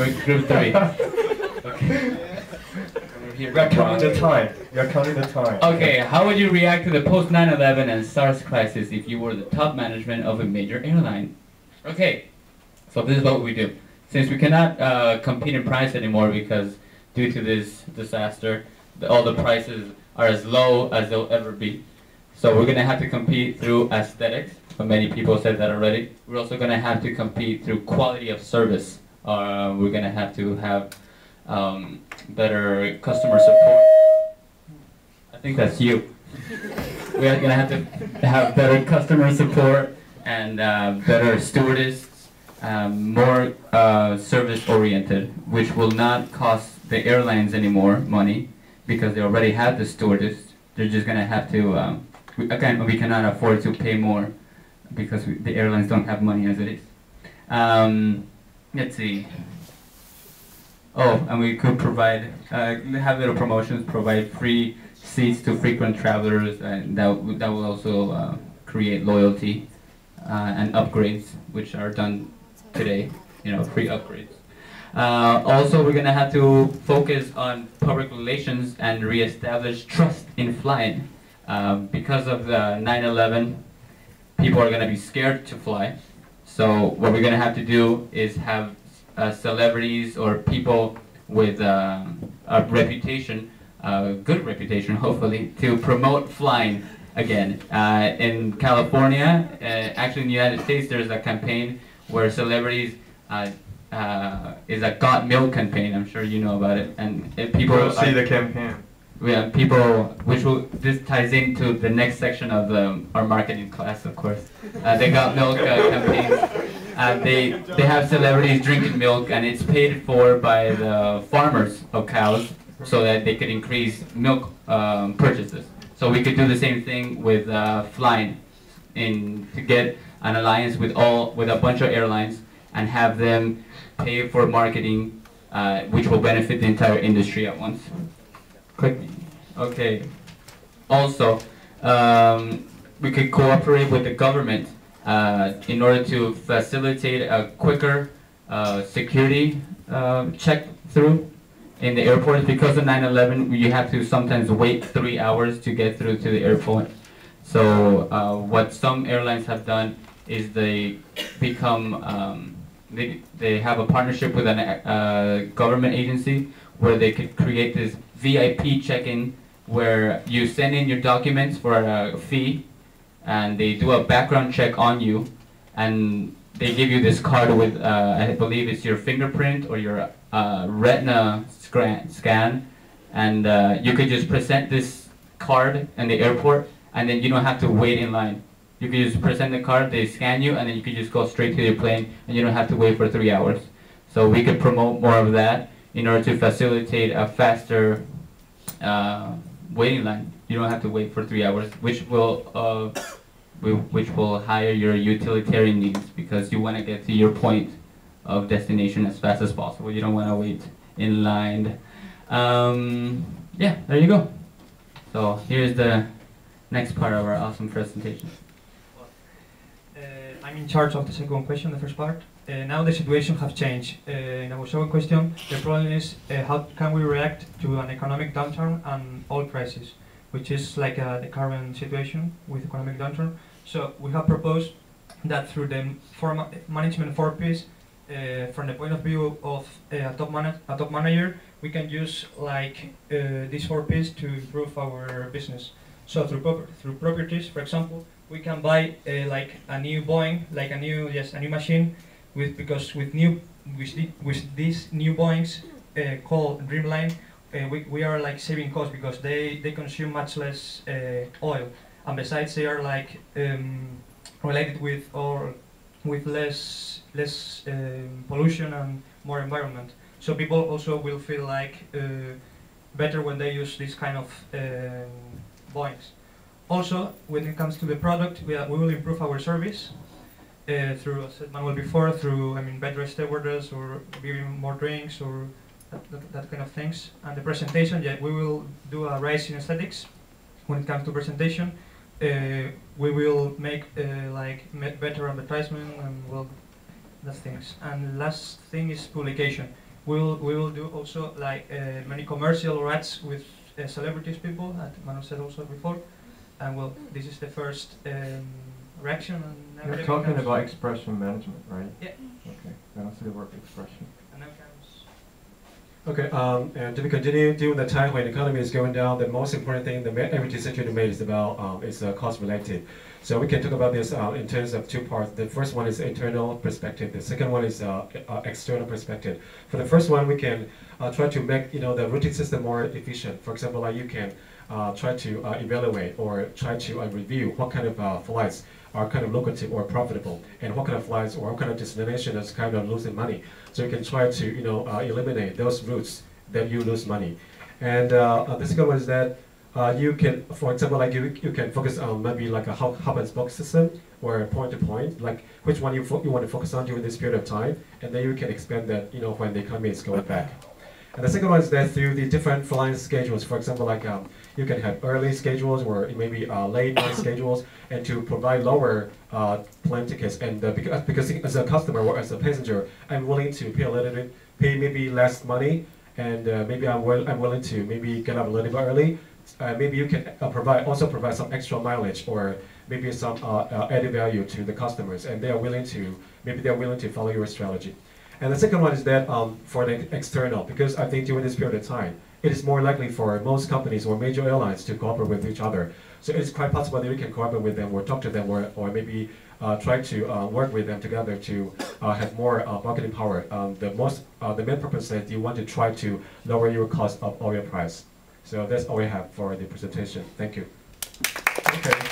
Group 3. Okay. We are counting the time. We are counting the time. Okay, how would you react to the post 9/11 and SARS crisis if you were the top management of a major airline? Okay, so this is what we do. Since we cannot compete in price anymore because due to this disaster, all the prices are as low as they'll ever be. So we're going to have to compete through aesthetics, but many people said that already. We're also going to have to compete through quality of service. We're going to have better customer support. I think that's you. We're going to have better customer support and better stewardess, more service-oriented, which will not cost the airlines any more money because they already have the stewardess. They're just going to have to, again, we cannot afford to pay more because the airlines don't have money as it is. Let's see. Oh, and we could provide, have little promotions, provide free seats to frequent travelers, and that will also create loyalty and upgrades, which are done today, free upgrades. Also, we're going to have to focus on public relations and reestablish trust in flying. Because of the 9/11, people are going to be scared to fly. So what we're going to have to do is have celebrities or people with a reputation, good reputation hopefully, to promote flying again. In California, actually in the United States, there's a campaign where celebrities is a Got Milk campaign. I'm sure you know about it, and people will see the campaign. Yeah, this ties into the next section of our marketing class, of course. They Got Milk campaigns. They have celebrities drinking milk, and it's paid for by the farmers of cows so that they could increase milk purchases. So we could do the same thing with flying, to get an alliance with a bunch of airlines and have them pay for marketing, which will benefit the entire industry at once. Click. Okay. Also, we could cooperate with the government in order to facilitate a quicker security check through in the airport. Because of 9/11, you have to sometimes wait 3 hours to get through to the airport. So what some airlines have done is they become they have a partnership with a government agency where they could create this VIP check-in where you send in your documents for a fee, and they do a background check on you, and they give you this card with, I believe it's your fingerprint or your retina scan, and you could just present this card in the airport, and then you don't have to wait in line. You could just present the card, they scan you, and then you could just go straight to your plane, and you don't have to wait for 3 hours. So we could promote more of that in order to facilitate a faster waiting line. You don't have to wait for 3 hours, which will hire your utilitarian needs, because you want to get to your point of destination as fast as possible. You don't want to wait in line. Yeah, there you go. So here's the next part of our awesome presentation. I'm in charge of the second question, the first part. Now the situation has changed. In our second question, the problem is how can we react to an economic downturn and oil crisis, which is like the current situation with economic downturn. So we have proposed that through the management 4Ps, from the point of view of a top manager, we can use like these 4Ps to improve our business. So through properties, for example, we can buy like a new Boeing, like a new machine, because with these new Boeings called Dreamline, we are like saving costs because they consume much less oil, and besides they are like related with less pollution and more environment. So people also will feel like better when they use this kind of Boeings. Also, when it comes to the product, we will improve our service through, as said Manuel before, through better stewardess or giving more drinks or that kind of things. And the presentation, yeah, we will do a rise in aesthetics. When it comes to presentation, we will make better advertisement and well, that things. And last thing is publication. We will do also like many commercial ads with celebrities people, as Manu said also before. And well, this is the first reaction. And You're talking about expression management, right? Yeah. Okay, I don't see the word expression. And now comes. Okay, and to be continued, during the time when the economy is going down, the most important thing, every decision you made is about is cost related. So we can talk about this in terms of two parts. The first one is internal perspective. The second one is external perspective. For the first one, we can try to make the routing system more efficient. For example, like you can try to evaluate or try to review what kind of flights are kind of lucrative or profitable, and what kind of flights or what kind of destination is kind of losing money. So you can try to eliminate those routes that you lose money. And the second one is that you can, for example, like you can focus on maybe like a hub and spoke system or point to point, like which one you want to focus on during this period of time, and then you can expand that when the economy is going back. And the second one is that through the different flying schedules, for example, like you can have early schedules or maybe late night schedules, and to provide lower plane tickets. And because as a customer or as a passenger, I'm willing to pay maybe less money, and maybe I'm willing to maybe get up a little bit early. Maybe you can also provide some extra mileage or maybe some added value to the customers, and they're willing to follow your strategy. And the second one is that for the external, because I think during this period of time, it is more likely for most companies or major airlines to cooperate with each other. So it's quite possible that we can cooperate with them or talk to them or maybe try to work with them together to have more marketing power. The main purpose is you want to try to lower your cost of oil price. So that's all we have for the presentation. Thank you. Okay.